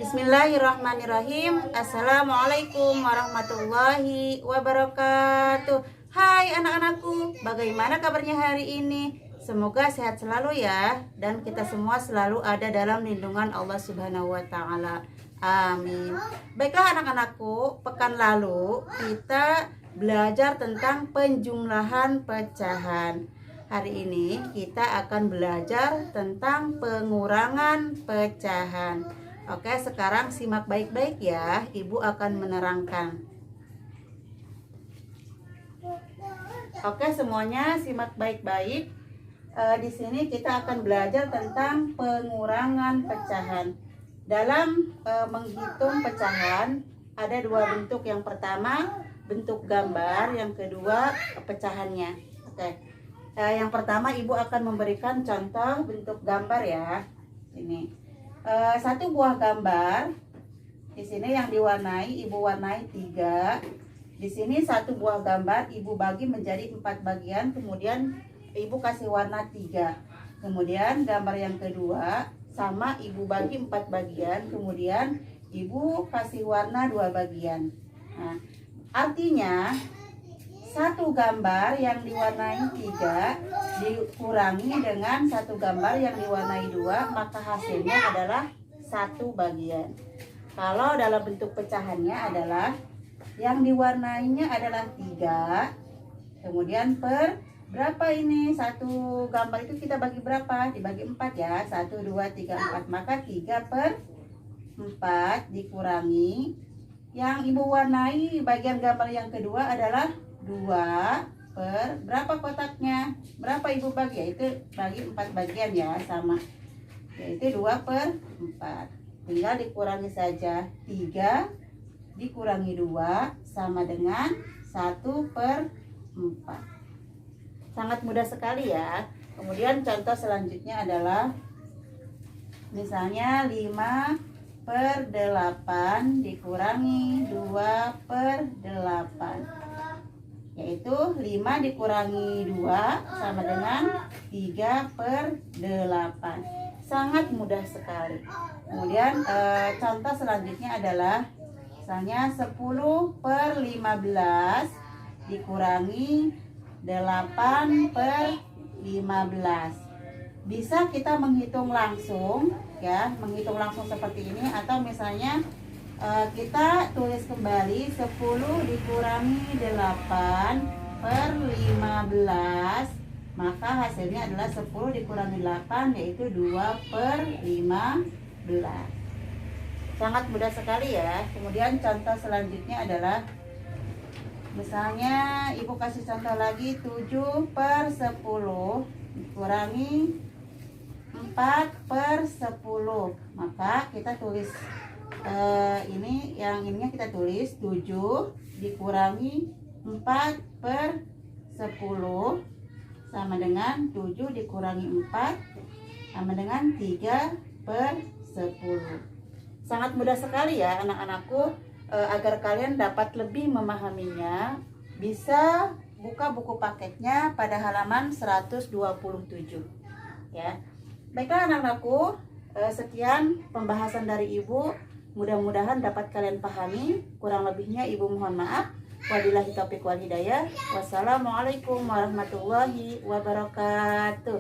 Bismillahirrahmanirrahim. Assalamualaikum warahmatullahi wabarakatuh. Hai anak-anakku, bagaimana kabarnya hari ini? Semoga sehat selalu ya, dan kita semua selalu ada dalam lindungan Allah Subhanahu wa Ta'ala. Amin. Baiklah anak-anakku, pekan lalu kita belajar tentang penjumlahan pecahan. Hari ini kita akan belajar tentang pengurangan pecahan. Oke, sekarang simak baik-baik ya. Ibu akan menerangkan. Oke, semuanya simak baik-baik. Di sini kita akan belajar tentang pengurangan pecahan. Dalam menghitung pecahan ada dua bentuk. Yang pertama bentuk gambar, yang kedua pecahannya. Oke. Yang pertama ibu akan memberikan contoh bentuk gambar ya. Ini. Satu buah gambar. Di sini yang diwarnai ibu warnai 3. Di sini satu buah gambar ibu bagi menjadi 4 bagian, kemudian ibu kasih warna 3. Kemudian gambar yang kedua sama ibu bagi 4 bagian, kemudian ibu kasih warna 2 bagian. Nah, artinya satu gambar yang diwarnai 3 dikurangi dengan satu gambar yang diwarnai 2, maka hasilnya adalah 1 bagian. Kalau dalam bentuk pecahannya adalah yang diwarnainya adalah 3, kemudian per berapa ini? Satu gambar itu kita bagi berapa? Dibagi 4 ya. 1, 2, 3, 4. Maka 3 per 4 dikurangi. Yang ibu warnai bagian gambar yang kedua adalah 2 per berapa kotaknya? Berapa ibu bagi? Yaitu bagi 4 bagian ya, sama. Yaitu 2 per 4. Tinggal dikurangi saja. 3 dikurangi 2 sama dengan 1 per 4. Sangat mudah sekali ya. Kemudian contoh selanjutnya adalah misalnya 5 per 8 dikurangi 2 per 8, yaitu 5 dikurangi 2 sama dengan 3 per 8. Sangat mudah sekali. Kemudian contoh selanjutnya adalah misalnya 10 per 15 dikurangi 8 per 15. Bisa kita menghitung langsung ya, menghitung langsung seperti ini, atau misalnya kita tulis kembali 10 dikurangi 8 per 15, maka hasilnya adalah 10 dikurangi 8 yaitu 2 per 15. Sangat mudah sekali ya. Kemudian contoh selanjutnya adalah misalnya ibu kasih contoh lagi 7 per 10 dikurangi 4 per 10, maka kita tulis ini, yang ininya kita tulis 7 dikurangi 4 per 10 sama dengan 7 dikurangi 4 sama dengan 3 per 10. Sangat mudah sekali ya anak-anakku. Agar kalian dapat lebih memahaminya, bisa buka buku paketnya pada halaman 127 ya. Baiklah anak-anakku, sekian pembahasan dari ibu. Mudah-mudahan dapat kalian pahami. Kurang lebihnya ibu mohon maaf. Wabillahi taufiq wal hidayah. Wassalamualaikum warahmatullahi wabarakatuh.